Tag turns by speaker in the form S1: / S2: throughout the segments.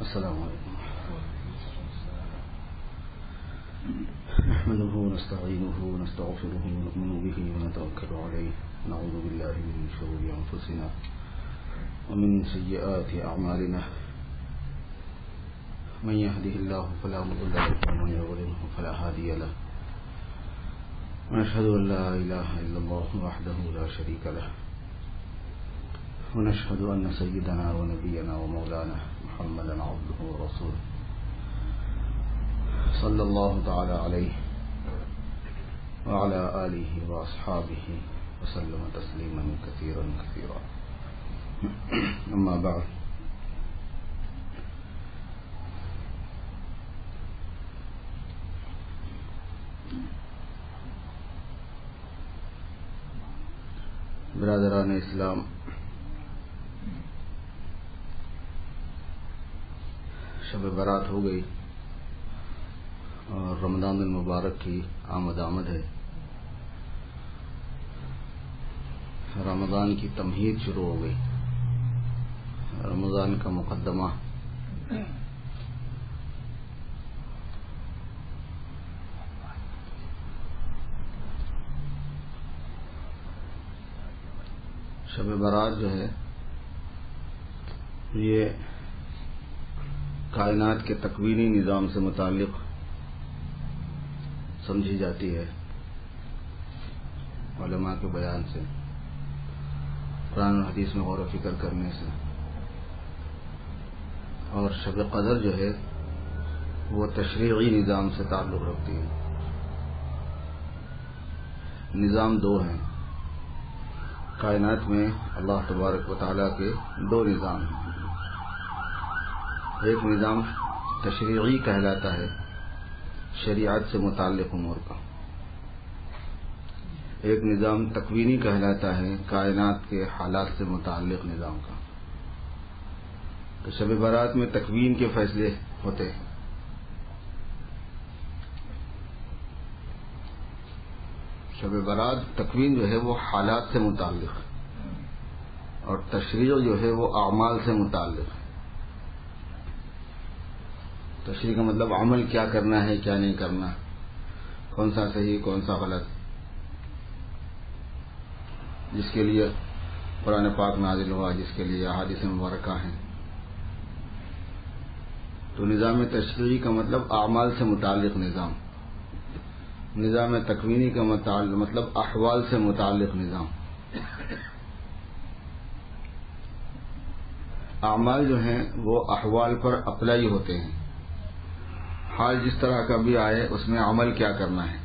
S1: السلام علیکم نحمده ونستعينه ونستغفره ونؤمن به ونتوكل عليه نعوذ بالله من شرور أنفسنا ومن سيئات أعمالنا من يهده الله فلا مضل له ومن يضلل فلا هادي له ونشهد أن لا إله إلا الله وحده لا شريك له ونشهد أن سيدنا ونبينا ومولانا محمدا عبده ورسوله صلى الله تعالى عليه وعلى آله وأصحابه وسلم تسليما كثيرا كثيرا أما بعد برادران اسلام، شب برات ہو گئی اور رمضان المبارک کی آمد ہے۔ رمضان کی تمہید شروع ہو گئی، رمضان کا مقدمہ۔ شب برات جو ہے یہ کائنات کے تکوینی نظام سے متعلق سمجھی جاتی ہے علماء کے بیان سے، قرآن و حدیث میں غور و فکر کرنے سے۔ اور شب قدر جو ہے وہ تشریعی نظام سے تعلق رکھتی ہے۔ نظام دو ہیں کائنات میں، اللہ تبارک و تعالیٰ کے دو نظام ہیں۔ ایک نظام تشریعی کہلاتا ہے، شریعت سے متعلق امور کا۔ ایک نظام تکوینی کہلاتا ہے، کائنات کے حالات سے متعلق نظام کا۔ تو شب برات میں تکوین کے فیصلے ہوتے ہیں۔ شب برات تکوین جو ہے وہ حالات سے متعلق ہے، اور تشریع جو ہے وہ اعمال سے متعلق ہے۔ تشریع کا مطلب عمل کیا کرنا ہے، کیا نہیں کرنا، کون سا صحیح کون سا غلط، جس کے لیے قرآن پاک نازل ہوا، جس کے لیے احادیث مبارکہ ہیں۔ تو نظام تشریعی کا مطلب اعمال سے متعلق نظام، نظام تکوینی کا مطلب احوال سے متعلق نظام۔ اعمال جو ہیں وہ احوال پر اپلائی ہوتے ہیں، حال جس طرح کا بھی آئے اس میں عمل کیا کرنا ہے۔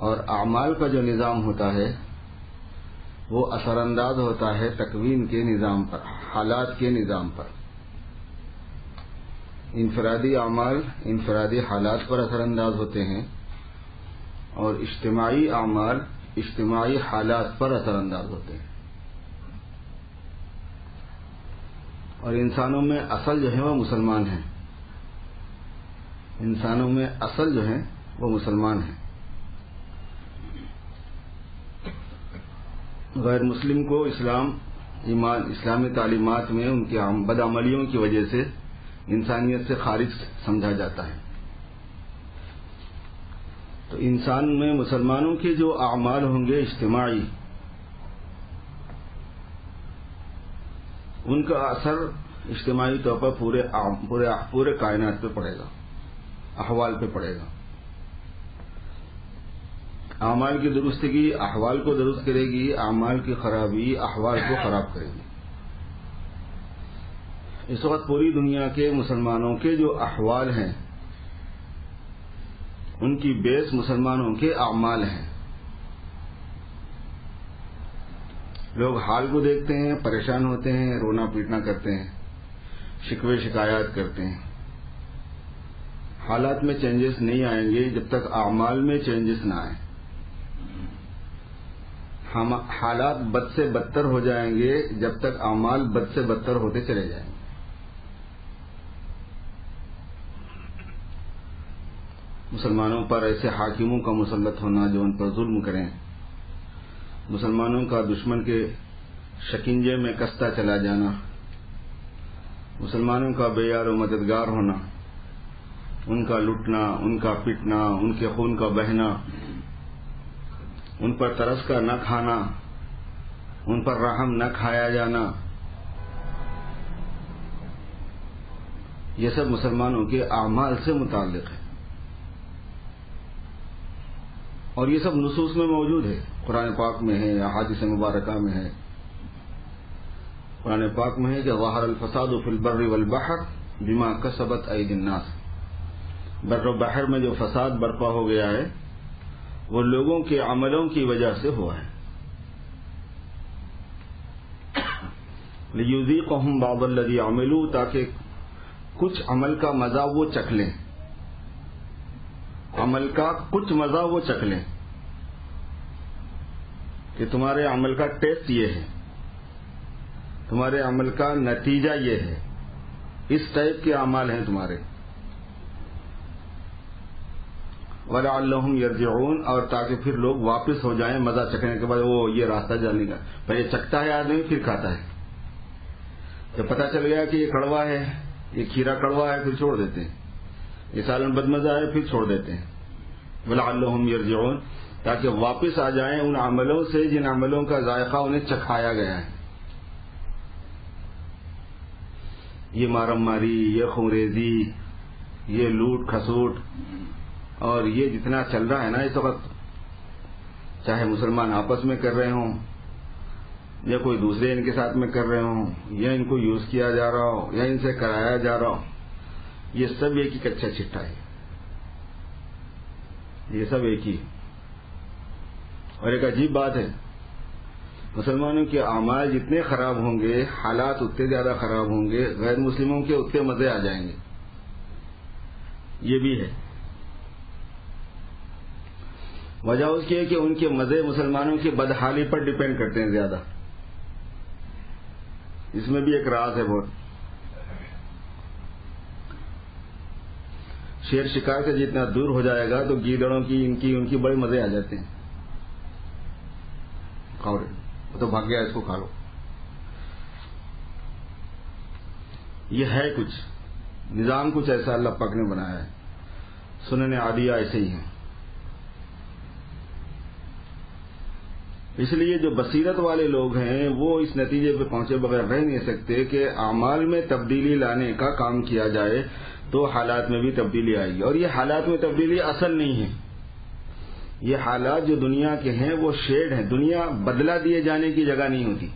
S1: اور اعمال کا جو نظام ہوتا ہے وہ اثر انداز ہوتا ہے تکوین کے نظام پر، حالات کے نظام پر۔ انفرادی اعمال انفرادی حالات پر اثر انداز ہوتے ہیں، اور اجتماعی اعمال اجتماعی حالات پر اثر انداز ہوتے ہیں۔ اور انسانوں میں اصل جو ہے وہ مسلمان ہیں، انسانوں میں اصل جو ہے وہ مسلمان ہیں۔ غیر مسلم کو اسلام، ایمان، اسلامی تعلیمات میں ان کی بدعملیوں کی وجہ سے انسانیت سے خارج سمجھا جاتا ہے۔ تو انسان میں مسلمانوں کے جو اعمال ہوں گے اجتماعی، ان کا اثر اجتماعی طور پر پورے کائنات پہ پڑے گا، احوال پہ پڑے گا۔ اعمال کی درستگی احوال کو درست کرے گی، اعمال کی خرابی احوال کو خراب کرے گی۔ اس وقت پوری دنیا کے مسلمانوں کے جو احوال ہیں ان کی بیس مسلمانوں کے اعمال ہیں۔ لوگ حال کو دیکھتے ہیں، پریشان ہوتے ہیں، رونا پیٹنا کرتے ہیں، شکوے شکایات کرتے ہیں۔ حالات میں چینجز نہیں آئیں گے جب تک اعمال میں چینجز نہ آئیں۔ حالات بد سے بدتر ہو جائیں گے جب تک اعمال بد سے بدتر ہوتے چلے جائیں گے۔ مسلمانوں پر ایسے حاکموں کا مسلط ہونا جو ان پر ظلم کریں، مسلمانوں کا دشمن کے شکنجے میں کستا چلا جانا، مسلمانوں کا بے یار و مددگار ہونا، ان کا لٹنا، ان کا پٹنا، ان کے خون کا بہنا، ان پر ترس کا نہ کھانا، ان پر رحم نہ کھایا جانا، یہ سب مسلمانوں کے اعمال سے متعلق ہے، اور یہ سب نصوص میں موجود ہے، قرآن پاک میں ہے، احادیث مبارکہ میں ہے۔ قرآن پاک میں ہے کہ ظہر الفساد فی البر والبحر بما کسبت ایدی الناس، بر و بحر میں جو فساد برپا ہو گیا ہے وہ لوگوں کے عملوں کی وجہ سے ہوا ہے۔ لیذیقہم بعض الذی عملوا، تاکہ کچھ عمل کا مزہ وہ چکھ لیں، عمل کا کچھ مزہ وہ چکھ لیں، کہ تمہارے عمل کا ٹیسٹ یہ ہے، تمہارے عمل کا نتیجہ یہ ہے، اس ٹائپ کے اعمال ہیں تمہارے۔ وَلَعَلَّهُمْ يَرْجِعُونَ، اور تاکہ پھر لوگ واپس ہو جائیں مزہ چکھنے کے بعد۔ وہ یہ راستہ جاننے کا پہلے چکھتا ہے آدمی، پھر کھاتا ہے، جب پتہ چل گیا کہ یہ کڑوا ہے، یہ کھیرا کڑوا ہے، پھر چھوڑ دیتے ہیں، یہ سالن بدمزہ ہے، پھر چھوڑ دیتے ہیں۔ وَلَعَلَّهُمْ يَرْجِعُونَ، تاکہ واپس آ جائیں ان عملوں سے جن عملوں کا ذائقہ انہیں چکھایا گیا ہے۔ یہ مارم ماری، یہ خونریزی، یہ لوٹ کھسوٹ، اور یہ جتنا چل رہا ہے نا اس وقت، چاہے مسلمان آپس میں کر رہے ہوں یا کوئی دوسرے ان کے ساتھ میں کر رہے ہوں، یا ان کو یوز کیا جا رہا ہو یا ان سے کرایا جا رہا ہو، یہ سب ایک ہی کچا چٹا ہے، یہ سب ایک ہی۔ اور ایک عجیب بات ہے، مسلمانوں کے اعمال جتنے خراب ہوں گے، حالات اتنے زیادہ خراب ہوں گے، غیر مسلموں کے اتنے مزے آ جائیں گے، یہ بھی ہے۔ وجہ اس کی ہے کہ ان کے مزے مسلمانوں کی بدحالی پر ڈیپینڈ کرتے ہیں زیادہ، اس میں بھی ایک راز ہے بہت۔ شیر شکار سے جتنا دور ہو جائے گا تو گیدڑوں کی ان کی بڑے مزے آ جاتے ہیں، کھاؤ رے وہ تو بھاگ گیا، اس کو کھا لو۔ یہ ہے کچھ نظام، کچھ ایسا اللہ پاک نے بنایا ہے، سنن عادیہ ایسے ہی ہیں۔ اس لیے جو بصیرت والے لوگ ہیں وہ اس نتیجے پہ پہنچے بغیر رہ نہیں سکتے کہ اعمال میں تبدیلی لانے کا کام کیا جائے تو حالات میں بھی تبدیلی آئے گی، اور یہ حالات میں تبدیلی اصل نہیں ہے، یہ حالات جو دنیا کے ہیں وہ شیڈ ہیں، دنیا بدلہ دیے جانے کی جگہ نہیں ہوتی،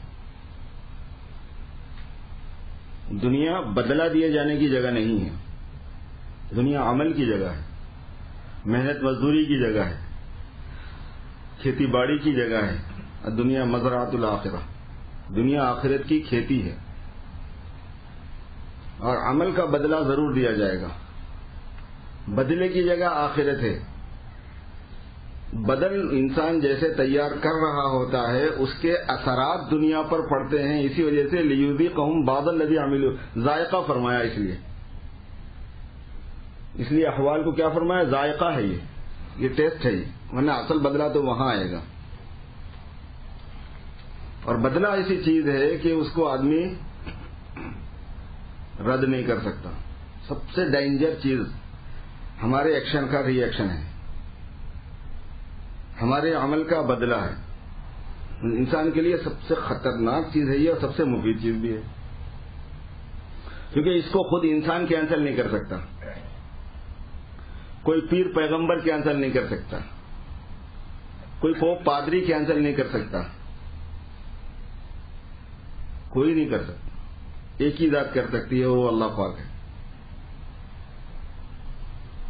S1: دنیا بدلہ دیے جانے کی جگہ نہیں ہے، دنیا عمل کی جگہ ہے، محنت مزدوری کی جگہ ہے، کھیتی باڑی کی جگہ ہے۔ دنیا مزرعۃ الآخرہ، دنیا آخرت کی کھیتی ہے، اور عمل کا بدلہ ضرور دیا جائے گا، بدلے کی جگہ آخرت ہے۔ بدل انسان جیسے تیار کر رہا ہوتا ہے اس کے اثرات دنیا پر پڑتے ہیں، اسی وجہ سے لیذیقہم بعض الذی عملوا، ذائقہ فرمایا، اس لیے احوال کو کیا فرمایا؟ ذائقہ ہے، یہ ٹیسٹ ہے، ورنہ اصل بدلہ تو وہاں آئے گا۔ اور بدلہ ایسی چیز ہے کہ اس کو آدمی رد نہیں کر سکتا۔ سب سے ڈینجر چیز ہمارے ایکشن کا ری ایکشن ہے، ہمارے عمل کا بدلہ ہے۔ انسان کے لیے سب سے خطرناک چیز ہے یہ، اور سب سے مفید چیز بھی ہے، کیونکہ اس کو خود انسان کینسل نہیں کر سکتا، کوئی پیر پیغمبر کینسل نہیں کر سکتا، کوئی پوپ پادری کینسل نہیں کر سکتا، کوئی نہیں کر سکتا، ایک ہی ذات کر سکتی ہے، وہ اللہ پاک ہے۔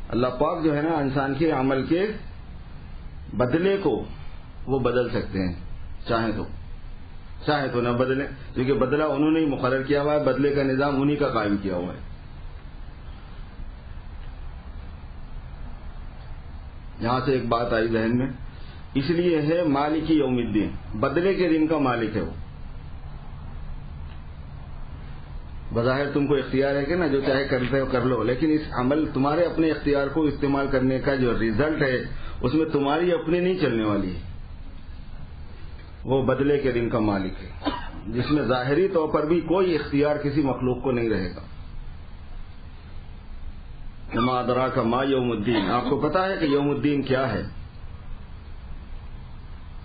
S1: اللہ پاک جو ہے نا انسان کے عمل کے بدلے کو وہ بدل سکتے ہیں، چاہے تو نہ بدلیں، کیونکہ بدلہ انہوں نے ہی مقرر کیا ہوا ہے، بدلے کا نظام انہی کا قائم کیا ہوا ہے۔ یہاں سے ایک بات آئی ذہن میں، اس لیے ہے مالک یوم الدین، بدلے کے دن کا مالک ہے وہ۔ بظاہر تم کو اختیار ہے کہ نا جو چاہے کرتے ہو کر لو، لیکن اس عمل تمہارے اپنے اختیار کو استعمال کرنے کا جو ریزلٹ ہے اس میں تمہاری اپنی نہیں چلنے والی ہے، وہ بدلے کے دن کا مالک ہے۔ جس میں ظاہری طور پر بھی کوئی اختیار کسی مخلوق کو نہیں رہے گا. وما ادراک ما یوم الدین، آپ کو پتا ہے کہ یوم الدین کیا ہے،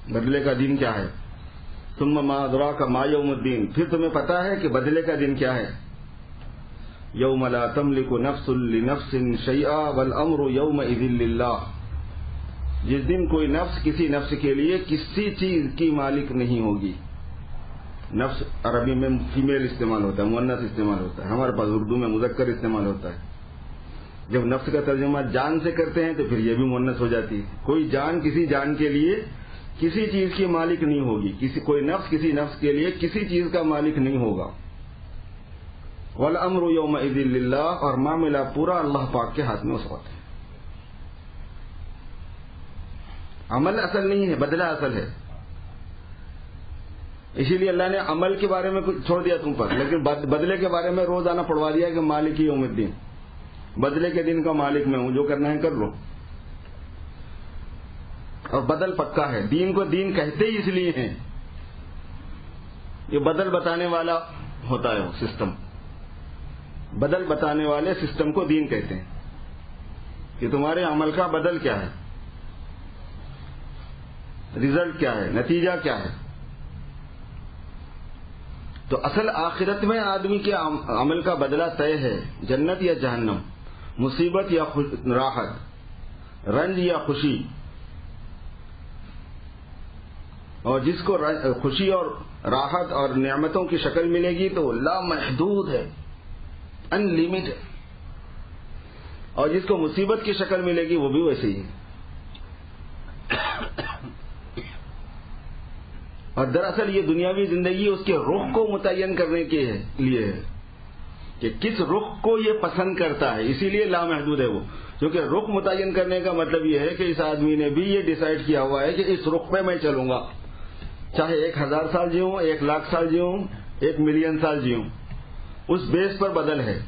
S1: بدلے کا دن کیا ہے. ثم ما ادراک ما یوم الدین، پھر تمہیں پتا ہے کہ بدلے کا دن کیا ہے. یوم لا تملک نفس لنفس شیئا والامر یومئذ للہ، جس دن کوئی نفس کسی نفس کے لیے کسی چیز کی مالک نہیں ہوگی. نفس عربی میں فیمیل استعمال ہوتا ہے، مؤنث استعمال ہوتا ہے، ہمارے پاس اردو میں مذکر استعمال ہوتا ہے. جب نفس کا ترجمہ جان سے کرتے ہیں تو پھر یہ بھی مؤنث ہو جاتی ہے. کوئی جان کسی جان کے لیے کسی چیز کی مالک نہیں ہوگی، کوئی نفس کسی نفس کے لیے کسی چیز کا مالک نہیں ہوگا. والامر یومئذ للہ، اور معاملہ پورا اللہ پاک کے ہاتھ میں اس وقت ہے. عمل اصل نہیں ہے، بدلہ اصل ہے. اسی لیے اللہ نے عمل کے بارے میں کچھ چھوڑ دیا تم پر، لیکن بدلے کے بارے میں روزانہ پڑھوا دیا کہ مالک یوم الدین، بدلے کے دن کا مالک میں ہوں، جو کرنا ہے کر لو. اور بدل پکا ہے. دین کو دین کہتے ہی اس لیے ہیں، یہ بدل بتانے والا ہوتا ہے وہ سسٹم. بدل بتانے والے سسٹم کو دین کہتے ہیں کہ تمہارے عمل کا بدل کیا ہے، رزلٹ کیا ہے، نتیجہ کیا ہے. تو اصل آخرت میں آدمی کے عمل کا بدلہ طے ہے، جنت یا جہنم، مصیبت یا راحت، رنج یا خوشی. اور جس کو خوشی اور راحت اور نعمتوں کی شکل ملے گی تو لا محدود ہے، ان لمیٹڈ. اور جس کو مصیبت کی شکل ملے گی وہ بھی ویسے ہی ہے. اور دراصل یہ دنیاوی زندگی اس کے رخ کو متعین کرنے کے لیے ہے کہ کس رخ کو یہ پسند کرتا ہے، اسی لیے لامحدود ہے وہ. کیونکہ رخ متعین کرنے کا مطلب یہ ہے کہ اس آدمی نے بھی یہ ڈیسائیڈ کیا ہوا ہے کہ اس رخ پہ میں چلوں گا، چاہے 1000 سال جیوں، 1,00,000 سال جیوں، 1,000,000 سال جیوں. اس بیس پر بدل ہے.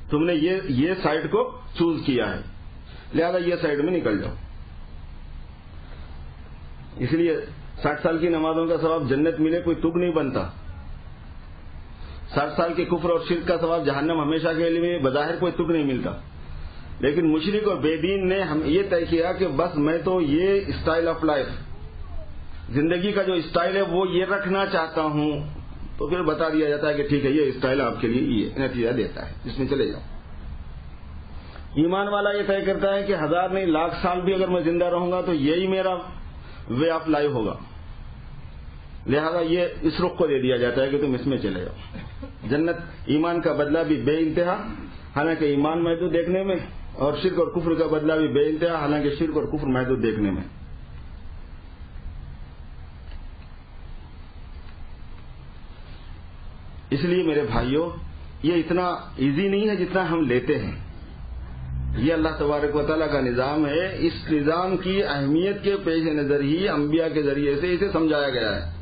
S1: تم نے یہ سائڈ کو چوز کیا ہے، لہذا یہ سائڈ میں نکل جاؤ. اس لیے 60 سال کی نمازوں کا ثواب جنت ملے کوئی تگ نہیں بنتا. 60 سال کے کفر اور شرک کا ثواب جہنم ہمیشہ کے لیے بظاہر کوئی تگ نہیں ملتا. لیکن مشرک اور بے دین نے ہم یہ طے کیا کہ بس میں تو یہ اسٹائل آف لائف، زندگی کا جو اسٹائل ہے وہ یہ رکھنا چاہتا ہوں. تو پھر بتا دیا جاتا ہے کہ ٹھیک ہے، یہ اسٹائل آپ کے لیے یہ نتیجہ دیتا ہے، اس میں چلے جاؤ. ایمان والا یہ طے کرتا ہے کہ 1000 نہیں 1,00,000 سال بھی اگر میں زندہ رہوں گا تو یہی میرا وے آف لائف ہوگا. لہذا یہ اس رخ کو دے دیا جاتا ہے کہ تم اس میں چلے جاؤ. جنت ایمان کا بدلہ بھی بے انتہا، حالانکہ ایمان محدود دیکھنے میں، اور شرک اور کفر کا بدلہ بھی بے انتہا، حالانکہ شرک اور کفر محدود دیکھنے میں. اس لیے میرے بھائیوں، یہ اتنا ایزی نہیں ہے جتنا ہم لیتے ہیں. یہ اللہ تبارک و تعالیٰ کا نظام ہے. اس نظام کی اہمیت کے پیش نظر ہی انبیاء کے ذریعے سے اسے سمجھایا گیا ہے.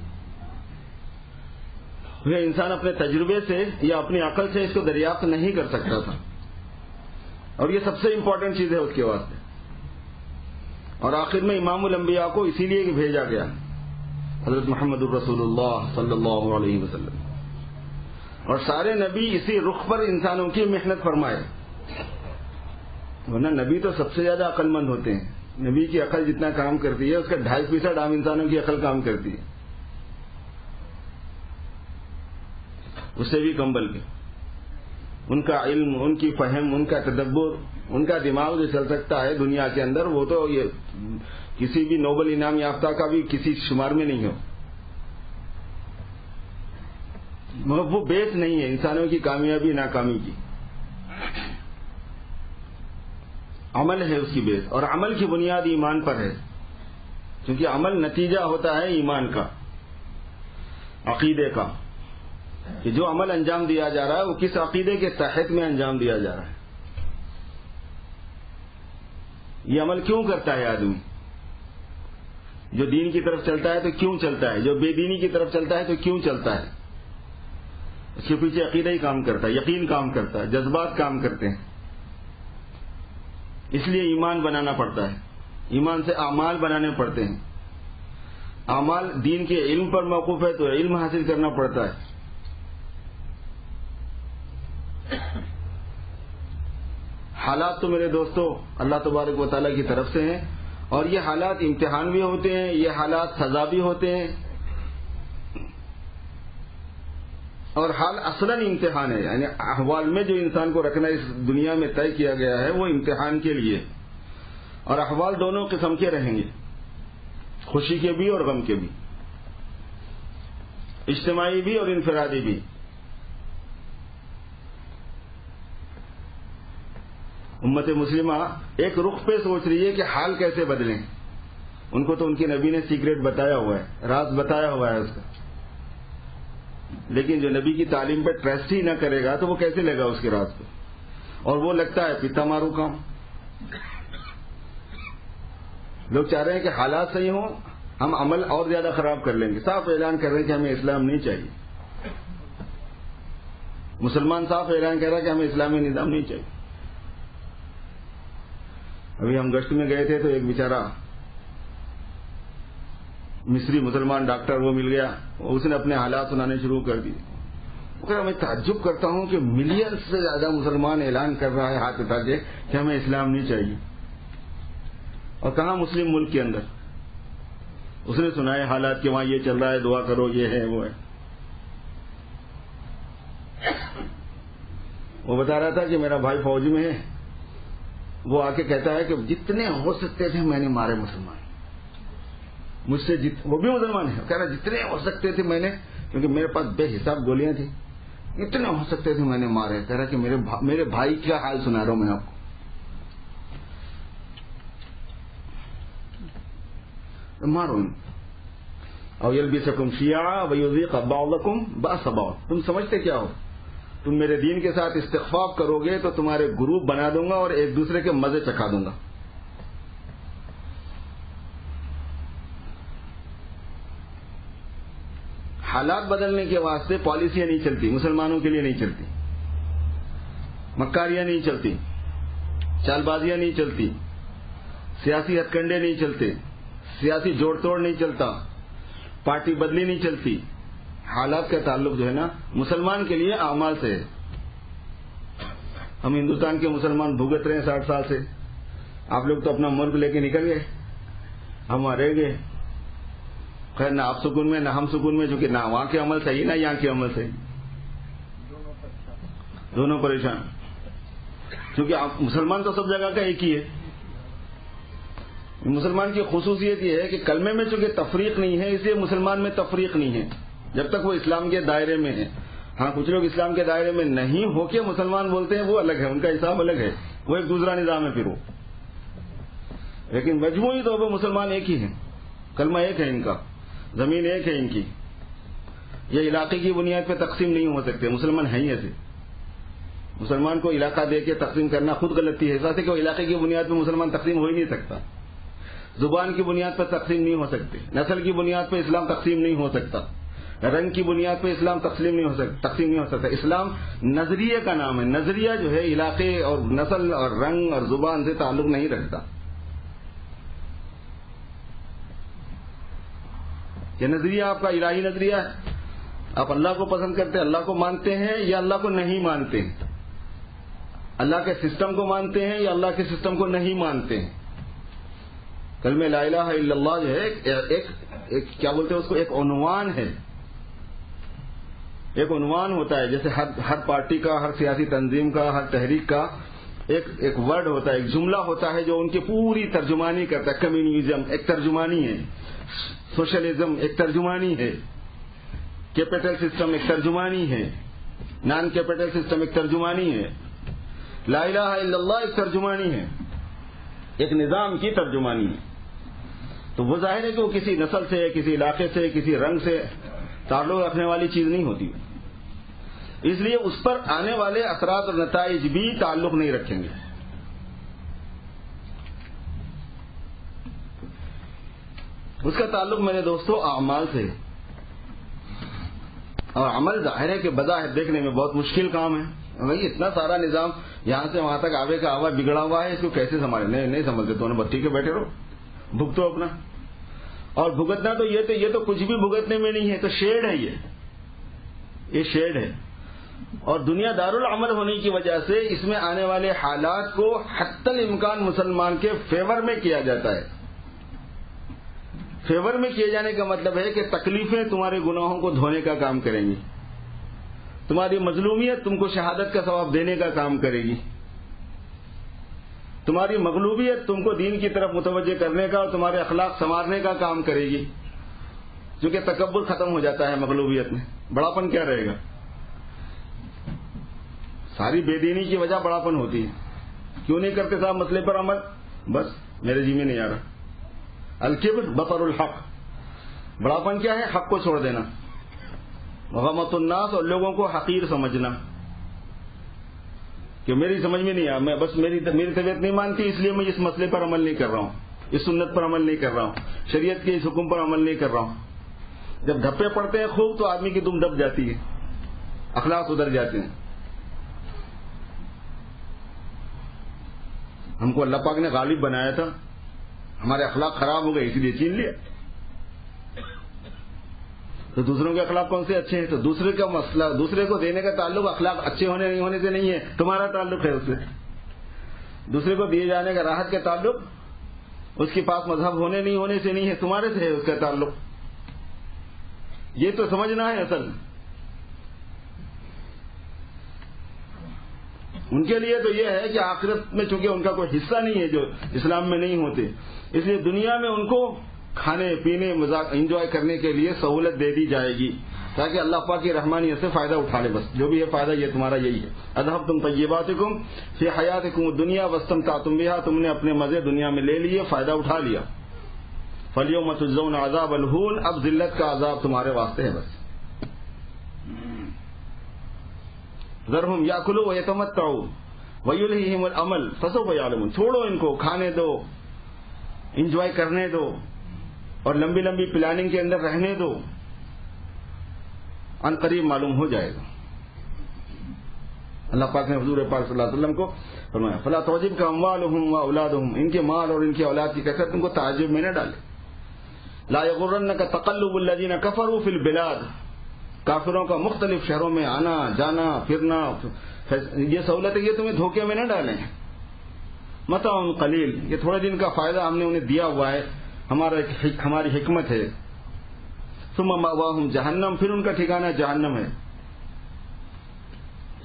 S1: یہ انسان اپنے تجربے سے یا اپنی عقل سے اس کو دریافت نہیں کر سکتا تھا، اور یہ سب سے امپورٹنٹ چیز ہے اس کے واسطے. اور آخر میں امام الانبیاء کو اسی لیے بھیجا گیا، حضرت محمد الرسول اللہ صلی اللہ علیہ وسلم. اور سارے نبی اسی رخ پر انسانوں کی محنت فرمائے، ورنہ نبی تو سب سے زیادہ عقل مند ہوتے ہیں. نبی کی عقل جتنا کام کرتی ہے اس کا 2.5% عام انسانوں کی عقل کام کرتی ہے، اس سے بھی کم. بلکہ ان کا علم، ان کی فہم، ان کا تدبر، ان کا دماغ جو چل سکتا ہے دنیا کے اندر، وہ تو یہ کسی بھی نوبل انعام یافتہ کا بھی کسی شمار میں نہیں ہو. وہ بیس نہیں ہے انسانوں کی کامیابی ناکامی کی. عمل ہے اس کی بیس، اور عمل کی بنیاد ایمان پر ہے، کیونکہ عمل نتیجہ ہوتا ہے ایمان کا، عقیدے کا، کہ جو عمل انجام دیا جا رہا ہے وہ کس عقیدے کے تحت میں انجام دیا جا رہا ہے. یہ عمل کیوں کرتا ہے آدمی؟ جو دین کی طرف چلتا ہے تو کیوں چلتا ہے، جو بے دینی کی طرف چلتا ہے تو کیوں چلتا ہے؟ اس کے پیچھے عقیدہ ہی کام کرتا ہے، یقین کام کرتا ہے، جذبات کام کرتے ہیں. اس لیے ایمان بنانا پڑتا ہے، ایمان سے اعمال بنانے پڑتے ہیں. اعمال دین کے علم پر موقوف ہے تو علم حاصل کرنا پڑتا ہے. حالات تو میرے دوستو اللہ تبارک و تعالیٰ کی طرف سے ہیں، اور یہ حالات امتحان بھی ہوتے ہیں، یہ حالات سزا بھی ہوتے ہیں. اور حال اصلاً امتحان ہے، یعنی احوال میں جو انسان کو رکھنا اس دنیا میں طے کیا گیا ہے وہ امتحان کے لیے. اور احوال دونوں قسم کے رہیں گے، خوشی کے بھی اور غم کے بھی، اجتماعی بھی اور انفرادی بھی. امت مسلمہ ایک رخ پہ سوچ رہی ہے کہ حال کیسے بدلیں. ان کو تو ان کے نبی نے سیکریٹ بتایا ہوا ہے، راز بتایا ہوا ہے اس کا، لیکن جو نبی کی تعلیم پہ ٹرسٹ ہی نہ کرے گا تو وہ کیسے لے گا اس کے راز پہ. اور وہ لگتا ہے پیتا مارو کام. لوگ چاہ رہے ہیں کہ حالات صحیح ہوں، ہم عمل اور زیادہ خراب کر لیں گے. صاف اعلان کر رہے ہیں کہ ہمیں اسلام نہیں چاہیے. مسلمان صاف اعلان کر رہا ہے کہ ہمیں اسلامی نظام نہیں چاہیے. ابھی ہم گشت میں گئے تھے تو ایک بیچارہ مصری مسلمان ڈاکٹر وہ مل گیا، اس نے اپنے حالات سنانے شروع کر دیے. میں تعجب کرتا ہوں کہ ملین سے زیادہ مسلمان اعلان کر رہا ہے ہاتھ اٹھا کے کہ ہمیں اسلام نہیں چاہیے، اور کہاں مسلم ملک کے اندر. اس نے سنائے حالات کہ وہاں یہ چل رہا ہے، دعا کرو، یہ ہے وہ ہے. وہ بتا رہا تھا کہ میرا بھائی فوج میں ہے، وہ آ کے کہتا ہے کہ جتنے ہو سکتے تھے میں نے مارے مسلمان. مجھ سے وہ بھی مسلمان ہے، کہہ رہا جتنے ہو سکتے تھے میں نے، کیونکہ میرے پاس بے حساب گولیاں تھیں، اتنے ہو سکتے تھے میں نے مارے. کہہ رہا کہ میرے بھائی کا حال سنا رہا ہوں میں آپ کو، مارو. اور یلبسکم شیعا ویذیق بعضکم بأس بعض. تم سمجھتے کیا ہو؟ تم میرے دین کے ساتھ استخفاف کرو گے تو تمہارے گروپ بنا دوں گا اور ایک دوسرے کے مزے چکھا دوں گا. حالات بدلنے کے واسطے پالیسیاں نہیں چلتی، مسلمانوں کے لیے نہیں چلتی، مکاریاں نہیں چلتی، چال بازیاں نہیں چلتی، سیاسی ہتھ کنڈے نہیں چلتے، سیاسی جوڑ توڑ نہیں چلتا، پارٹی بدلی نہیں چلتی. حالات کا تعلق جو ہے نا مسلمان کے لیے اعمال سے ہے. ہم ہندوستان کے مسلمان بھگت رہے ہیں 60 سال سے. آپ لوگ تو اپنا ملک لے کے نکل گئے، ہم وہاں رہ گئے. خیر نہ آپ سکون میں نہ ہم سکون میں، چونکہ نہ وہاں کے عمل صحیح نہ یہاں کے عمل صحیح، دونوں پریشان. کیونکہ مسلمان تو سب جگہ کا ایک ہی ہے. مسلمان کی خصوصیت یہ ہے کہ کلمے میں چونکہ تفریق نہیں ہے، اس لیے مسلمان میں تفریق نہیں ہے جب تک وہ اسلام کے دائرے میں ہے. ہاں کچھ لوگ اسلام کے دائرے میں نہیں ہو کے مسلمان بولتے ہیں، وہ الگ ہے، ان کا حساب الگ ہے، وہ ایک دوسرا نظام ہے پھر وہ. لیکن مجموعی طور پر مسلمان ایک ہی ہیں، کلمہ ایک ہے ان کا، زمین ایک ہے ان کی. یہ علاقے کی بنیاد پہ تقسیم نہیں ہو سکتے، مسلمان ہیں ہی ایسے. مسلمان کو علاقہ دے کے تقسیم کرنا خود غلطی ہے، اس واسطے کہ وہ علاقے کی بنیاد پہ مسلمان تقسیم ہو ہی نہیں سکتا. زبان کی بنیاد پر تقسیم نہیں ہو سکتے، نسل کی بنیاد پہ اسلام تقسیم نہیں ہو سکتا، رنگ کی بنیاد پہ اسلام تقسیم نہیں ہو سکتا. اسلام نظریے کا نام ہے. نظریہ جو ہے علاقے اور نسل اور رنگ اور زبان سے تعلق نہیں رکھتا. یہ نظریہ آپ کا الہی نظریہ ہے. آپ اللہ کو پسند کرتے ہیں، اللہ کو مانتے ہیں یا اللہ کو نہیں مانتے ہیں؟ اللہ کے سسٹم کو مانتے ہیں یا اللہ کے سسٹم کو نہیں مانتے ہیں؟ کلمہ لا الہ الا اللہ جو ہے ایک کیا بولتے ہیں اس کو، ایک عنوان ہے. ایک عنوان ہوتا ہے، جیسے ہر پارٹی کا، ہر سیاسی تنظیم کا، ہر تحریک کا ایک ورڈ ہوتا ہے، ایک جملہ ہوتا ہے جو ان کی پوری ترجمانی کرتا ہے. کمیونزم ایک ترجمانی ہے، سوشلزم ایک ترجمانی ہے، کیپٹل سسٹم ایک ترجمانی ہے، نان کیپٹل سسٹم ایک ترجمانی ہے، لا الہ الا اللہ ایک ترجمانی ہے، ایک نظام کی ترجمانی ہے. تو وہ ظاہر ہے کہ وہ کسی نسل سے، کسی علاقے سے، کسی رنگ سے تعلق رکھنے والی چیز نہیں ہوتی. اس لیے اس پر آنے والے اثرات اور نتائج بھی تعلق نہیں رکھیں گے. اس کا تعلق میرے دوستو اعمال سے. اور عمل ظاہر ہے کہ بظاہر دیکھنے میں بہت مشکل کام ہے. بھائی اتنا سارا نظام یہاں سے وہاں تک آوے کا آوا بگڑا ہوا ہے، اس کو کیسے سنبھالے؟ نہیں سنبھلتے تو بتی کے بیٹھے رہو، بھگتو اپنا. اور بھگتنا تو یہ تو کچھ بھی بھگتنے میں نہیں ہے، تو شیڈ ہے، یہ شیڈ ہے. اور دنیا دارالعمل ہونے کی وجہ سے اس میں آنے والے حالات کو حتی الامکان مسلمان کے فیور میں کیا جاتا ہے. فیور میں کیے جانے کا مطلب ہے کہ تکلیفیں تمہارے گناہوں کو دھونے کا کام کریں گی، تمہاری مظلومیت تم کو شہادت کا ثواب دینے کا کام کرے گی، تمہاری مغلوبیت تم کو دین کی طرف متوجہ کرنے کا اور تمہارے اخلاق سنوارنے کا کام کرے گی. کیونکہ تکبر ختم ہو جاتا ہے مغلوبیت میں، بڑاپن کیا رہے گا؟ ساری بے دینی کی وجہ بڑاپن ہوتی ہے. کیوں نہیں کرتے صاحب مسئلے پر عمل؟ بس میرے جی میں نہیں آ رہا. الکبر بطر الحق، بڑاپن کیا ہے؟ حق کو چھوڑ دینا. غمت الناس، اور لوگوں کو حقیر سمجھنا کہ میری سمجھ میں نہیں آیا، میں بس میری طبیعت نہیں مانتی اس لیے میں اس مسئلے پر عمل نہیں کر رہا ہوں، اس سنت پر عمل نہیں کر رہا ہوں، شریعت کے اس حکم پر عمل نہیں کر رہا ہوں. جب دھپے پڑتے ہیں خوب تو آدمی کی دم دب جاتی ہے، اخلاق ادھر جاتے ہیں. ہم کو اللہ پاک نے غالب بنایا تھا، ہمارے اخلاق خراب ہو گئے اسی لیے چھین لیا. تو دوسروں کے اخلاق کون سے اچھے ہیں؟ تو دوسرے کا مسئلہ، دوسرے کو دینے کا تعلق اخلاق اچھے ہونے نہیں ہونے سے نہیں ہے، تمہارا تعلق ہے اس سے. دوسرے کو دیے جانے کا راحت کا تعلق اس کے پاس مذہب ہونے نہیں ہونے سے نہیں ہے، تمہارے سے ہے اس کا تعلق. یہ تو سمجھنا ہے. اصل ان کے لیے تو یہ ہے کہ آخرت میں چونکہ ان کا کوئی حصہ نہیں ہے جو اسلام میں نہیں ہوتے، اس لیے دنیا میں ان کو کھانے پینے مذاق انجوائے کرنے کے لیے سہولت دے دی جائے گی تاکہ اللہ پاک کی رحمانیت سے فائدہ اٹھا لے. بس جو بھی ہے فائدہ یہ تمہارا یہی ہے. اذھبتم طیباتکم فی حیاتکم الدنیا واستمتعتم بها، تم نے اپنے مزے دنیا میں لے لیے، فائدہ اٹھا لیا. فالیوم تجزون عذاب الہون، اب ذلت کا عذاب تمہارے واسطے ہے. بس ذرہم یاکلوا ویتمتعوا ویلہہم الامل فسوف یعلمون، چھوڑو ان کو، کھانے دو، انجوائے کرنے دو اور لمبی لمبی پلاننگ کے اندر رہنے دو، ان قریب معلوم ہو جائے گا. اللہ پاک نے حضور پاک صلی اللہ علیہ وسلم کو فرمایا فلا تعجبک اموالہم واولادہم، ان کے مال اور ان کی اولاد کی کثرت تم کو تعجب میں نہ ڈالے. لا یغرنک تقلب الذین کفروا فی البلاد، کافروں کا مختلف شہروں میں آنا جانا پھرنا، یہ سہولت ہے، یہ تمہیں دھوکے میں نہ ڈالیں. متاع قلیل، یہ تھوڑے دن کا فائدہ ہم نے انہیں دیا ہوا ہے، ہماری حکمت ہے. ثم مأواہم جہنم، پھر ان کا ٹھکانہ جہنم ہے.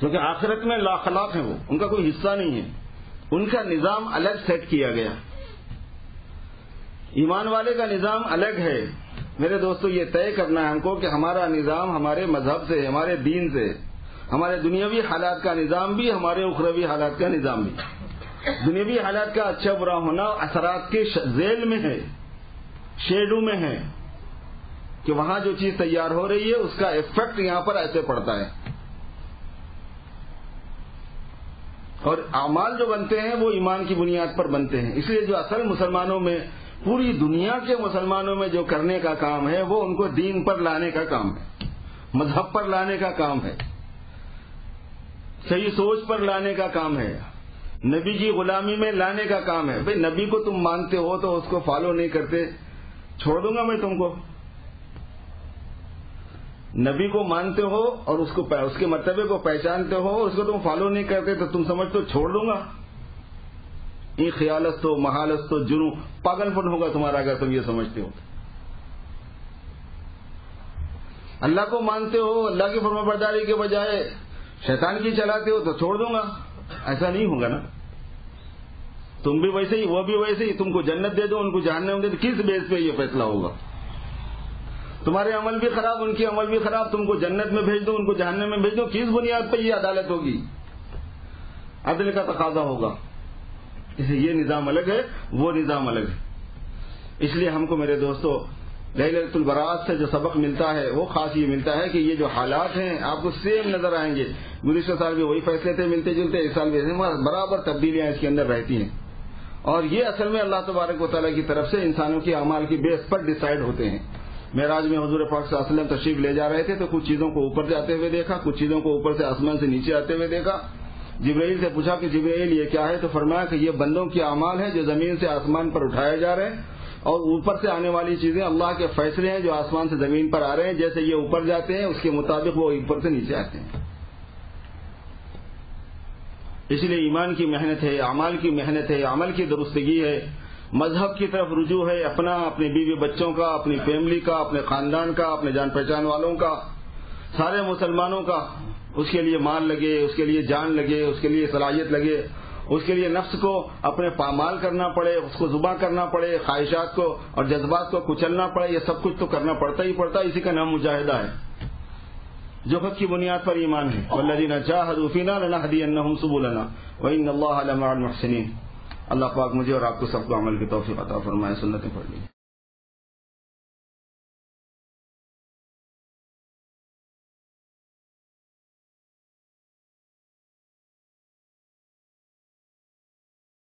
S1: کیونکہ آخرت میں لا خلاق ہیں، وہ ان کا کوئی حصہ نہیں ہے، ان کا نظام الگ سیٹ کیا گیا. ایمان والے کا نظام الگ ہے. میرے دوستو یہ طے کرنا ہے ہم کو کہ ہمارا نظام ہمارے مذہب سے، ہمارے دین سے، ہمارے دنیاوی حالات کا نظام بھی، ہمارے اخروی حالات کا نظام بھی. دنیاوی حالات کا اچھا برا ہونا اثرات کے ذیل میں ہے، شیڈو میں ہے، کہ وہاں جو چیز تیار ہو رہی ہے اس کا ایفیکٹ یہاں پر ایسے پڑتا ہے. اور اعمال جو بنتے ہیں وہ ایمان کی بنیاد پر بنتے ہیں. اس لیے جو اصل مسلمانوں میں، پوری دنیا کے مسلمانوں میں جو کرنے کا کام ہے وہ ان کو دین پر لانے کا کام ہے، مذہب پر لانے کا کام ہے، صحیح سوچ پر لانے کا کام ہے، نبی کی غلامی میں لانے کا کام ہے. بھئی نبی کو تم مانتے ہو تو اس کو فالو نہیں کرتے، چھوڑ دوں گا میں تم کو. نبی کو مانتے ہو اور اس کے مرتبے کو پہچانتے ہو، اس کو تم فالو نہیں کرتے تو تم سمجھتے ہو چھوڑ دوں گا. یہ خیالست و محالست و جنوں، پاگل پن ہوگا تمہارا اگر تم یہ سمجھتے ہو. اللہ کو مانتے ہو، اللہ کی فرمانبرداری کے بجائے شیطان کی چلاتے ہو تو چھوڑ دوں گا، ایسا نہیں ہوگا نا. تم بھی ویسے ہی، وہ بھی ویسے ہی. تم کو جنت دے دو، ان کو جہنم دے دو، کس بیس پہ یہ فیصلہ ہوگا؟ تمہارے عمل بھی خراب، ان کے عمل بھی خراب، تم کو جنت میں بھیج دو، ان کو جہنم میں بھیج دو، کس بنیاد پہ یہ عدالت ہوگی؟ عدل کا تقاضا ہوگا. اس لیے یہ نظام الگ ہے، وہ نظام الگ ہے. اس لیے ہم کو میرے دوستو لیلۃ البراءت سے جو سبق ملتا ہے وہ خاص یہ ملتا ہے کہ یہ جو حالات ہیں آپ کو سیم نظر آئیں گے. گزشتہ سال بھی وہی فیصلے تھے ملتے جلتے، اس سال بھی برابر تبدیلیاں اس کے اندر رہتی ہیں. اور یہ اصل میں اللہ تبارک و تعالیٰ کی طرف سے انسانوں کے اعمال کی بیس پر ڈیسائیڈ ہوتے ہیں. معراج میں حضور پاک صلی اللہ علیہ وسلم تشریف لے جا رہے تھے تو کچھ چیزوں کو اوپر جاتے ہوئے دیکھا، کچھ چیزوں کو اوپر سے آسمان سے نیچے آتے ہوئے دیکھا. جبرائیل سے پوچھا کہ جبرائیل یہ کیا ہے؟ تو فرمایا کہ یہ بندوں کے اعمال ہیں جو زمین سے آسمان پر اٹھائے جا رہے ہیں. اور اوپر سے آنے والی چیزیں اللہ کے فیصلے ہیں جو آسمان سے زمین پر آ رہے ہیں. جیسے یہ اوپر جاتے ہیں اس کے مطابق وہ اوپر سے نیچے آتے ہیں. اس لیے ایمان کی محنت ہے, اعمال کی محنت ہے, عمل کی درستگی ہے, مذہب کی طرف رجوع ہے, اپنے بیوی بچوں کا, اپنی فیملی کا, اپنے خاندان کا, اپنے جان پہچان والوں کا, سارے مسلمانوں کا. اس کے لیے مال لگے, اس کے لیے جان لگے, اس کے لیے صلاحیت لگے, اس کے لیے نفس کو اپنے پامال کرنا پڑے, اس کو ذبح کرنا پڑے, خواہشات کو اور جذبات کو کچلنا پڑے. یہ سب کچھ تو کرنا پڑتا ہی پڑتا ہے. اسی کا نام مجاہدہ ہے جو خود کی بنیاد پر ایمان ہے. والذین جاہدوا فینا لنہدینہم سبلنا وان اللہ لمع المحسنین. اللہ پاک مجھے اور آپ کو سب کو عمل کی توفیق عطا فرمائے. سنتیں پڑھ لی.